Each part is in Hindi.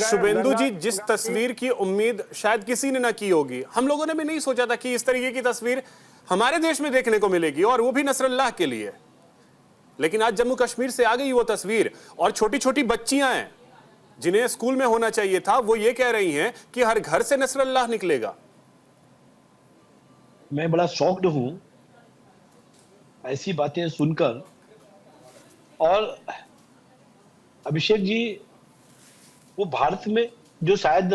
शुभेंदु जी, जिस तस्वीर की उम्मीद शायद किसी ने ना की होगी, हम लोगों ने भी नहीं सोचा था कि इस तरीके की तस्वीर हमारे देश में देखने को मिलेगी, और वो भी नसरुल्लाह के लिए। लेकिन आज जम्मू कश्मीर से आ गई वो तस्वीर, और छोटी छोटी बच्चियां हैं जिन्हें स्कूल में होना चाहिए था, वो ये कह रही हैं कि हर घर से नसरुल्लाह निकलेगा। मैं बड़ा शॉक्ड हूं ऐसी बातें सुनकर। और अभिषेक जी, वो भारत में जो शायद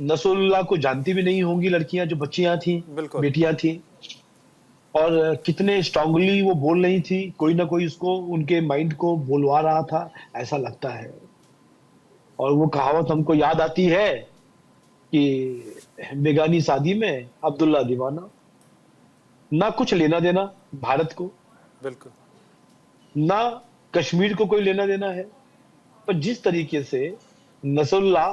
नसरुल्लाह को जानती भी नहीं होंगी लड़कियां, जो बच्चियां थी, बिल्कुल बेटियां थी, और कितने स्ट्रांगली वो बोल रही थी, कोई ना कोई उसको उनके माइंड को बोलवा रहा था, ऐसा लगता है। और वो कहावत हमको याद आती है कि बेगानी शादी में अब्दुल्ला दीवाना। ना कुछ लेना देना भारत को, बिल्कुल। ना कश्मीर को कोई लेना देना है। पर जिस तरीके से नसरुल्लाह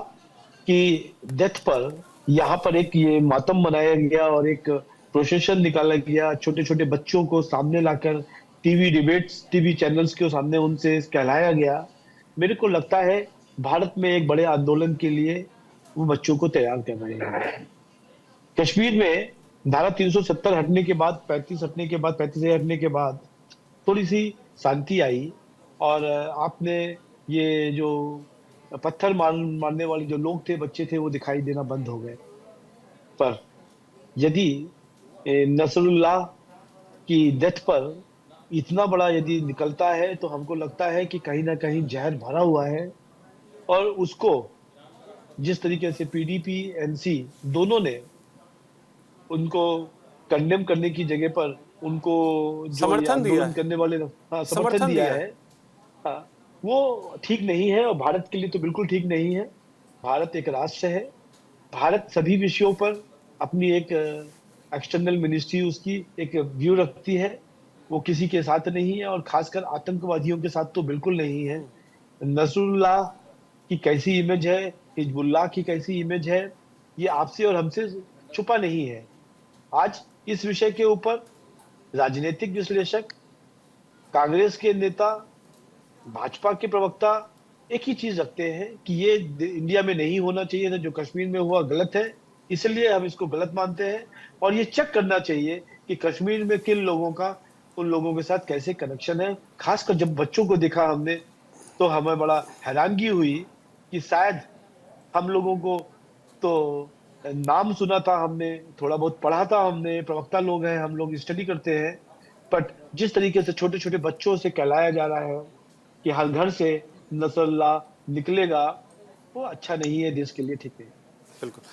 की डेथ पर यहाँ पर एक ये मातम मनाया गया और एक प्रोसेशन निकाला गया, छोटे छोटे बच्चों को सामने लाकर टीवी डिबेट्स, टीवी चैनल्स के सामने उनसे कहलाया गया, मेरे को लगता है भारत में एक बड़े आंदोलन के लिए वो बच्चों को तैयार कर रहे हैं। कश्मीर में धारा 370 हटने के बाद, 35 हटने के बाद, 35A हटने के बाद थोड़ी सी शांति आई। और आपने ये जो पत्थर मारने वाले जो लोग थे, बच्चे थे, वो दिखाई देना बंद हो गए। पर यदि नसरुल्लाह की डेथ पर इतना बड़ा यदि निकलता है, तो हमको लगता है कि कहीं ना कहीं जहर भरा हुआ है। और उसको जिस तरीके से पीडीपी, एनसी दोनों ने उनको कंडेम करने की जगह पर उनको जो ये समर्थन दिया आंदोलन है, करने वाले, हाँ, समर्थन समर्थन दिया दिया है। है, हाँ, वो ठीक नहीं है। और भारत के लिए तो बिल्कुल ठीक नहीं है। भारत एक राष्ट्र है। भारत सभी विषयों पर अपनी एक एक्सटर्नल मिनिस्ट्री उसकी एक व्यू रखती है। वो किसी के साथ नहीं है, और खासकर आतंकवादियों के साथ तो बिल्कुल नहीं है। नसरुल्लाह की कैसी इमेज है, हिजबुल्लाह की कैसी इमेज है, ये आपसे और हमसे छुपा नहीं है। आज इस विषय के ऊपर राजनीतिक विश्लेषक, कांग्रेस के नेता, भाजपा के प्रवक्ता एक ही चीज रखते हैं कि ये इंडिया में नहीं होना चाहिए था, जो कश्मीर में हुआ गलत है, इसलिए हम इसको गलत मानते हैं। और ये चेक करना चाहिए कि कश्मीर में किन लोगों का उन लोगों के साथ कैसे कनेक्शन है। खासकर जब बच्चों को देखा हमने, तो हमें बड़ा हैरानगी हुई कि शायद हम लोगों को तो नाम सुना था, हमने थोड़ा बहुत पढ़ा था, हमने प्रवक्ता लोग हैं, हम लोग स्टडी करते हैं। बट जिस तरीके से छोटे छोटे बच्चों से कहलाया जा रहा है कि हर घर से नसरुल्लाह निकलेगा, वो अच्छा नहीं है, देश के लिए ठीक नहीं। बिल्कुल।